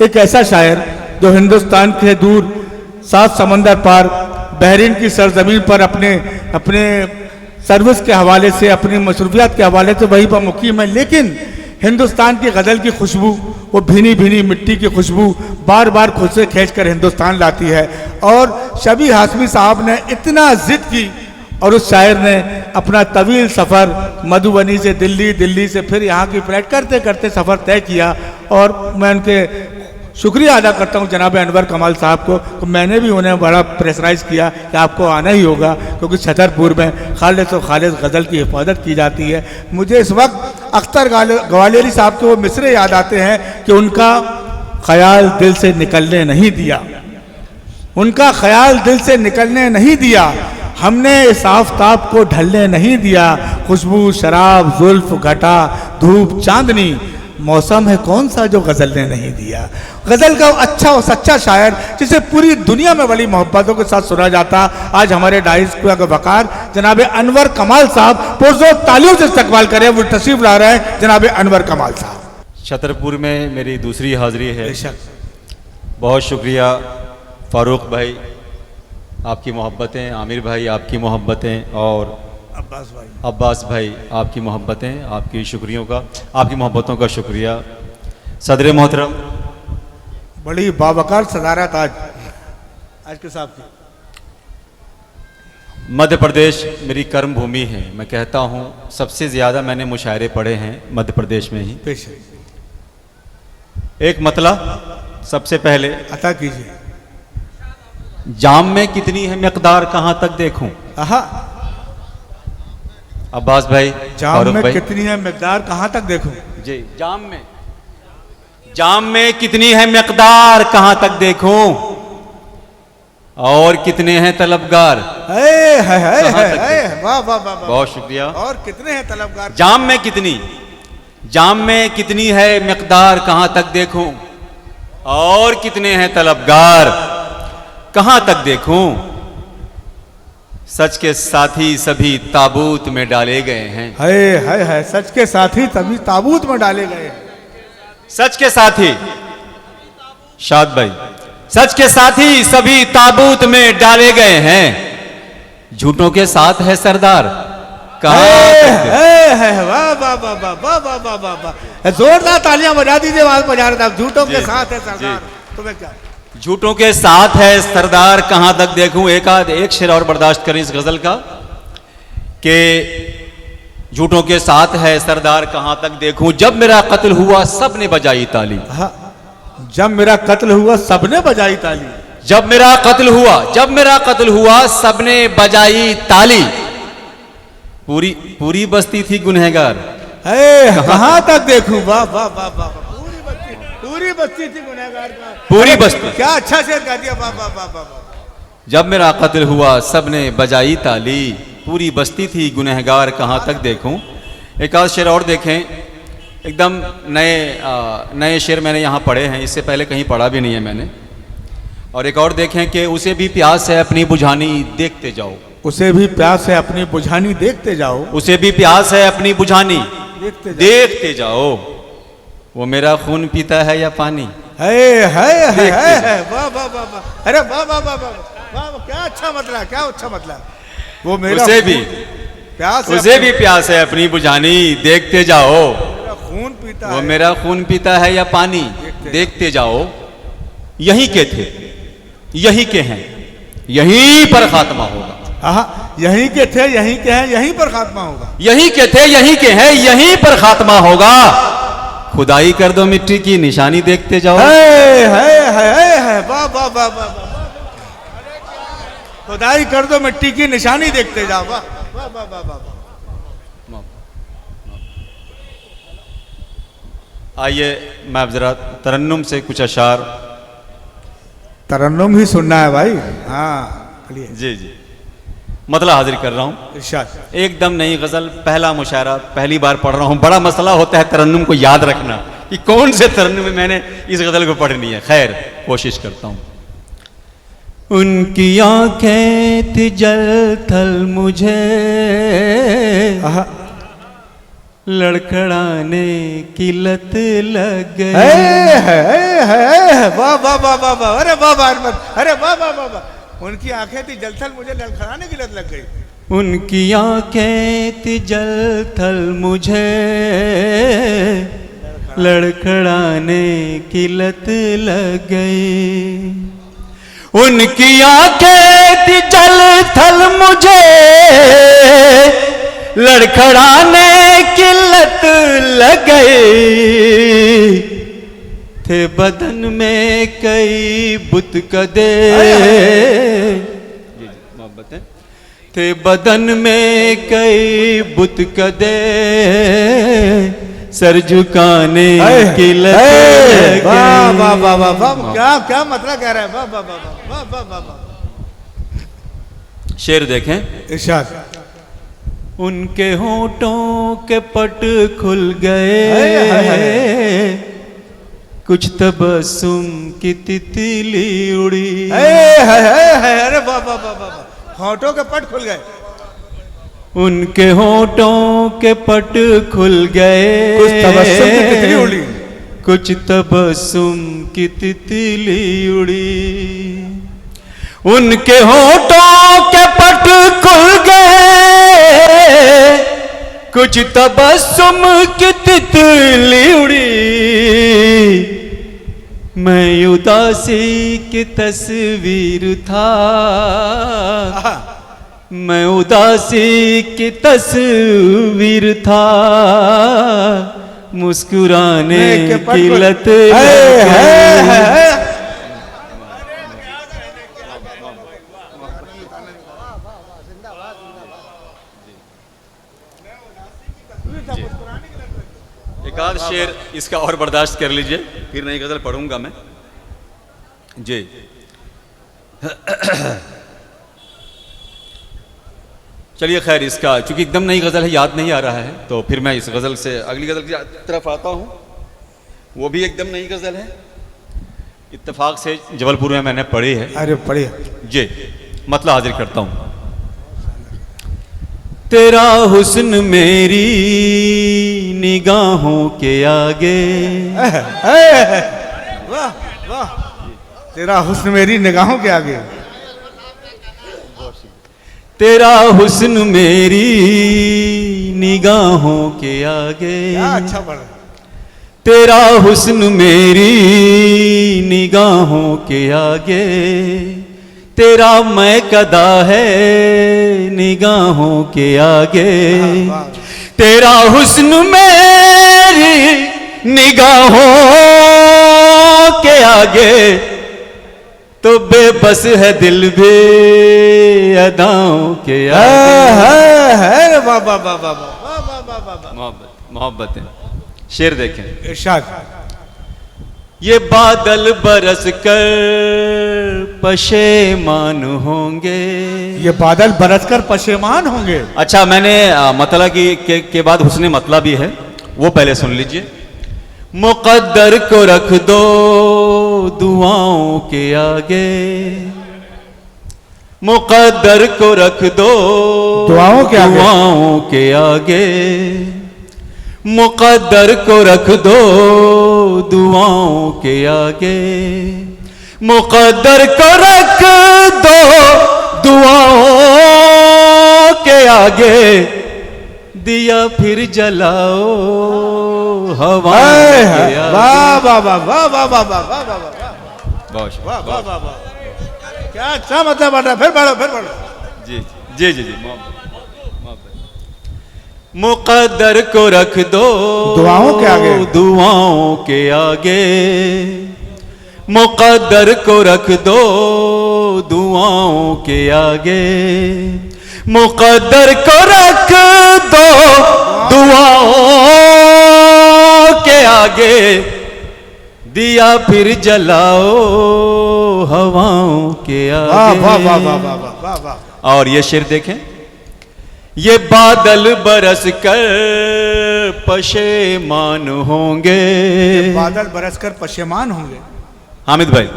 एक ऐसा शायर जो हिंदुस्तान के दूर 7 समंदर पार बहरीन की सरजमीन पर अपने सर्विस के हवाले से, अपनी मशरूफियात के हवाले से वहीं पर मुकीम है, लेकिन हिंदुस्तान की गज़ल की खुशबू, वो भीनी भीनी मिट्टी की खुशबू बार बार खुद से खींच कर हिंदुस्तान लाती है। और शबी हाशमी साहब ने इतना जिद की और उस शायर ने अपना तवील सफ़र मधुबनी से दिल्ली, दिल्ली से फिर यहाँ की फ्लाइट करते करते सफ़र तय किया। और मैं उनके शुक्रिया अदा करता हूँ जनाब अनवर कमाल साहब को, तो मैंने भी उन्हें बड़ा प्रेशराइज़ किया कि आपको आना ही होगा, क्योंकि छतरपुर में खालिस और खालिस गज़ल की हिफाजत की जाती है। मुझे इस वक्त अख्तर ग्वालियरी साहब के वो मिसरे याद आते हैं कि उनका ख्याल दिल से निकलने नहीं दिया, उनका ख्याल दिल से निकलने नहीं दिया, हमने इस आफताब को ढलने नहीं दिया, खुशबू शराब जुल्फ घटा धूप चांदनी, मौसम है कौन सा जो गज़ल ने नहीं दिया। गज़ल का अच्छा और सच्चा शायर जिसे पूरी दुनिया में बड़ी मोहब्बतों के साथ सुना जाता, आज हमारे डाइस के वकार जनाब अनवर कमाल साहब पुरजोर तालियों से इस्तकबाल करें, वो तशरीफ ला रहे हैं जनाब अनवर कमाल साहब। छतरपुर में मेरी दूसरी हाज़िरी है। बहुत शुक्रिया फारूक भाई, आपकी मोहब्बतें, आमिर भाई आपकी मोहब्बतें, और अब्बास भाई आपकी मोहब्बतें, आपकी शुक्रियों का, आपकी मोहब्बतों का शुक्रिया। सदर मोहतरम, बड़ी बावकार सदारत आज के साहब की। मध्य प्रदेश मेरी कर्म भूमि है। मैं कहता हूँ सबसे ज़्यादा मैंने मुशायरे पढ़े हैं मध्य प्रदेश में ही। एक मतला सबसे पहले अता कीजिए। जाम में कितनी है मिकदार कहाँ तक देखूं। अब्बास भाई, जाम में कितनी है मिकदार कहाँ तक देखूं। जी, जाम में कितनी है मिकदार कहाँ तक देखूं, और कितने हैं तलबगार। वाह वाह वाह, बहुत शुक्रिया। और कितने हैं तलबगार। जाम में कितनी है मिकदार कहाँ तक देखूं, और कितने हैं तलबगार कहाँ तक देखूं। सच के साथी सभी ताबूत में डाले गए हैं। है सच के साथी सभी ताबूत में डाले गए हैं। सच के साथी, शाद भाई, सच के साथी सभी ताबूत में डाले गए हैं, झूठों के साथ है सरदार कहाँ। वाह वाह वाह वाह वाह वाह वाह वाह वाह, जोरदार तालियां बजा दीजिए। वहां बजा रहा था, झूठों के साथ है सरदार, तुम्हें क्या। झूठों के साथ है सरदार कहां तक देखूं। एक शेर और बर्दाश्त करें इस गजल का, कि झूठों के साथ है सरदार कहां तक देखूं, जब मेरा कत्ल हुआ सबने बजाई ताली। जब मेरा कत्ल हुआ सबने बजाई ताली। जब मेरा कत्ल हुआ सबने बजाई ताली, पूरी बस्ती थी गुनहगार कहां तक देखूं। वाह वाह वाह वाह, पूरी बस्ती थी गुनहगार। पूरी बस्ती, क्या अच्छा शेर गा दिया। वाह वाह वाह वाह। जब मेरा कत्ल हुआ सबने बजाई ताली, पूरी बस्ती थी गुनहगार कहाँ तक देखूं। एक आध शेर और देखें, एकदम नए शेर मैंने यहाँ पढ़े हैं, इससे पहले कहीं पढ़ा भी नहीं है मैंने। और एक और देखें कि उसे भी प्यास है अपनी बुझानी देखते जाओ। उसे भी प्यास है अपनी बुझानी देखते जाओ। उसे भी प्यास है अपनी बुझानी देखते जाओ। वो मेरा खून पीता है या पानी। वाह वाह वाह वाह, अरे वाह वाह वाह वाह, क्या अच्छा मतलब, क्या अच्छा मतलब। वो मेरा उसे भी प्यास है अपनी बुझानी देखते जाओ। खून पीता वो मेरा खून पीता है या पानी देखते जाओ। यहीं के थे, यहीं के हैं, यहीं पर खात्मा होगा। यहीं के थे, यहीं के हैं, यहीं पर खात्मा होगा। यहीं के थे, यहीं के हैं, यहीं पर खात्मा होगा। खुदाई कर दो मिट्टी की निशानी देखते जाओ। वाह वाह वाह वाह, खुदाई कर दो मिट्टी की निशानी देखते जाओ। वाह वाह वाह वाह वाह। आइए मैं जरा तरन्नुम से कुछ अशार। तरन्नुम ही सुनना है भाई। हाँ जी जी, मतला हाजिर कर रहा हूँ। एकदम नई गजल, पहला मुशायरा, पहली बार पढ़ रहा हूँ। बड़ा मसला होता है तरन्नुम को याद रखना कि कौन से तरन्नुम में मैंने इस गजल को पढ़नी है। खैर कोशिश करता हूँ। उनकी आंखें थी जल थल मुझे, लड़खड़ाने की लत लग गई। वाह वाह वाह वाह वाह, अरे वाह वाह अहमद, अरे वाह वाह वाह वाह। उनकी आंखें थी जलथल, मुझे लड़खड़ाने की लत लग गई। उनकी आंखें थी जलथल, मुझे लड़खड़ाने की लत लग गई। उनकी आंखें थी जलथल, मुझे लड़खड़ाने की लत लग गई। थे बदन में कई बुत कदे, मोहब्बत है, थे बदन में कई बुत कदे, सर झुकाने की लत लग गई। वाह वाह वाह वाह वाह, क्या क्या मतलब कह रहा है, वाह वाह वाह वाह वाह वाह वाह। शेर देखें, इरशाद। उनके होठों के पट खुल गए, कुछ तबस्सुम की तितली उड़ी। अरे वाह वाह वाह वाह, होठों के पट खुल गए। उनके होठों के पट खुल गए, कुछ तबस्सुम की तितली उड़ी, कुछ तबस्सुम की तितली उड़ी। उनके होठों के पट खुल गए, कुछ तबस्सुम की तितली उड़ी। मैं उदासी की तस्वीर था, मैं उदासी की तस्वीर था, मुस्कुराने की लत लग गई। एक आध शेर इसका और बर्दाश्त कर लीजिए, फिर नई गजल पढ़ूंगा मैं जी। चलिए खैर, इसका चूंकि एकदम नई गजल है, याद नहीं आ रहा है, तो फिर मैं इस गजल से अगली गजल की तरफ आता हूँ। वो भी एकदम नई गजल है, इत्तेफाक से जबलपुर में मैंने पढ़ी है। अरे पढ़िए जी, मतलब हाजिर करता हूँ। तेरा हुस्न मेरी निगाहों के आगे, वाह वाह, तेरा हुस्न मेरी निगाहों के आगे, तेरा हुस्न मेरी निगाहों के आगे, क्या अच्छा पढ़ा। तेरा हुस्न मेरी निगाहों के आगे, तेरा मैं कदा है निगाहों के आगे। तेरा हुस्न मेरी निगाहों के आगे, तो बेबस है दिल भी अदाओं के आगे। मोहब्बत है। शेर देखें, इरशाद। ये बादल बरस कर पशेमान होंगे, ये बादल बरस कर पशेमान होंगे। अच्छा, मैंने मतलब के बाद हुस्ने मतलब भी है, वो पहले सुन लीजिए। मुक़द्दर को रख दो दुआओं के आगे, मुक़द्दर को रख दो दुआओं के आगे, दुआओं के आगे, मुक़द्दर को रख दो दुआओं के आगे, मुक़द्दर को रख दो दुआओं के आगे, दिया फिर जलाओ हवा के आगे। वाह वाह वाह वाह वाह वाह वाह वाह वाह वाह वाह वाह वाह, क्या अच्छा मतलब बांटा। फिर पढ़ो, फिर पढ़ो। जी जी जी जी। मुक़द्दर को रख दो दुआओं के आगे, दुआओं के आगे, मुक़द्दर को रख दो दुआओं के आगे, मुक़द्दर को रख दो दुआओं के आगे, दिया फिर जलाओ हवाओं के आगे। वाह वाह वाह वाह वाह वाह। और ये शेर देखें, ये बादल बरस कर पशेमान होंगे, बादल बरस कर पशेमान होंगे। हामिद भाई,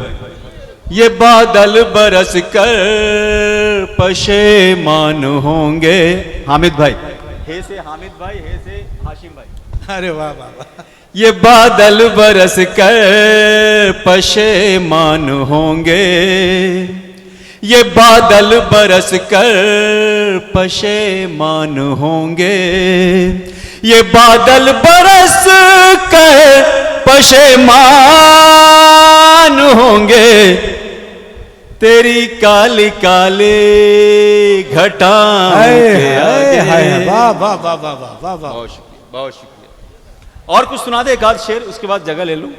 ये बादल बरस कर पशेमान होंगे। हामिद भाई, हे से हामिद भाई, हे से हाशिम भाई। अरे वाह वाह वाह। ये बादल बरस कर पशेमान होंगे, ये बादल बरस कर पशेमान होंगे, ये बादल बरस कर पशेमान होंगे, तेरी काली काली घटाओं के आगे। वाह वाह वाह वाह वाह वाह वाह। बहुत शुक्रिया, बहुत शुक्रिया। और कुछ सुना दे एक आध शेर, उसके बाद जगह ले लूं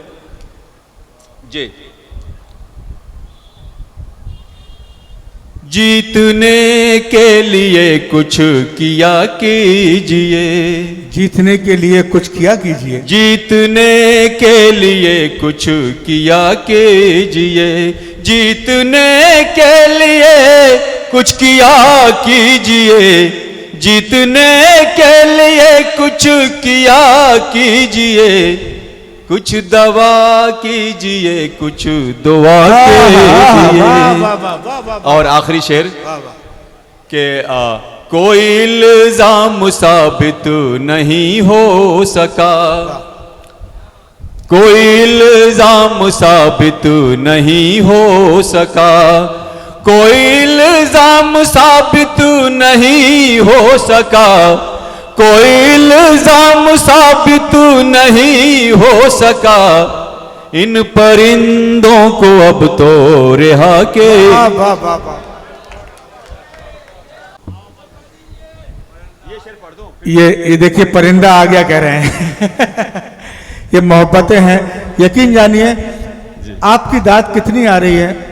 जी। जीतने के लिए कुछ किया कीजिए, जीतने के लिए कुछ किया कीजिए, जीतने के लिए कुछ किया कीजिए, जीतने के लिए कुछ किया कीजिए, जीतने के लिए कुछ किया कीजिए, कुछ दवा कीजिए, कुछ दुआ कीजिए। और आखिरी शेर के कोई इल्जाम साबित नहीं हो सका, कोई इल्जाम साबित नहीं हो सका, कोई इल्जाम साबित नहीं हो सका, कोई इल्जाम साबित नहीं हो सका, इन परिंदों को अब तो रिहा के। ये देखिए परिंदा आ गया कह रहे हैं। ये मोहब्बतें हैं। यकीन जानिए आपकी दाद कितनी आ रही है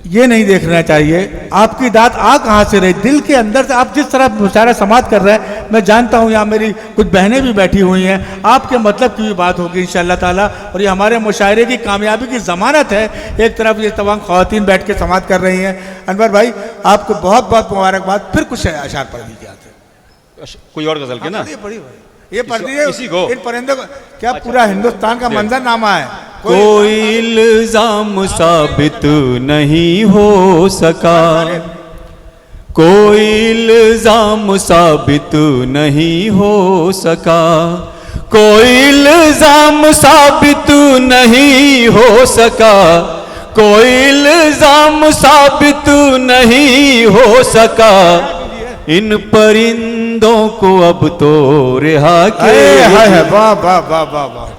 ये नहीं देखना चाहिए, आपकी दाद आ कहाँ से रही, दिल के अंदर से। आप जिस तरह मुशायरा समात कर रहे हैं, मैं जानता हूँ यहाँ मेरी कुछ बहनें भी बैठी हुई हैं, आपके मतलब की भी बात होगी इंशाअल्लाह ताला। और ये हमारे मुशायरे की कामयाबी की ज़मानत है। एक तरफ ये तमाम ख़वातीन बैठ के समात कर रही हैं। अनवर भाई आपको बहुत बहुत मुबारकबाद। फिर कुछ अशार पढ़ दीजिए आते। कोई और गजल के ना ये पढ़ दीजिए इसी को। इन परिंदों को क्या पूरा हिंदुस्तान का मंजरनामा है। कोई इल्जाम साबित नहीं हो सका, कोई इल्जाम साबित नहीं हो सका, कोई इल्जाम साबित नहीं हो सका, कोई इल्जाम साबित नहीं हो सका, इन परिंदों को अब तो रिहा के। वाह वाह वाह वाह वाह।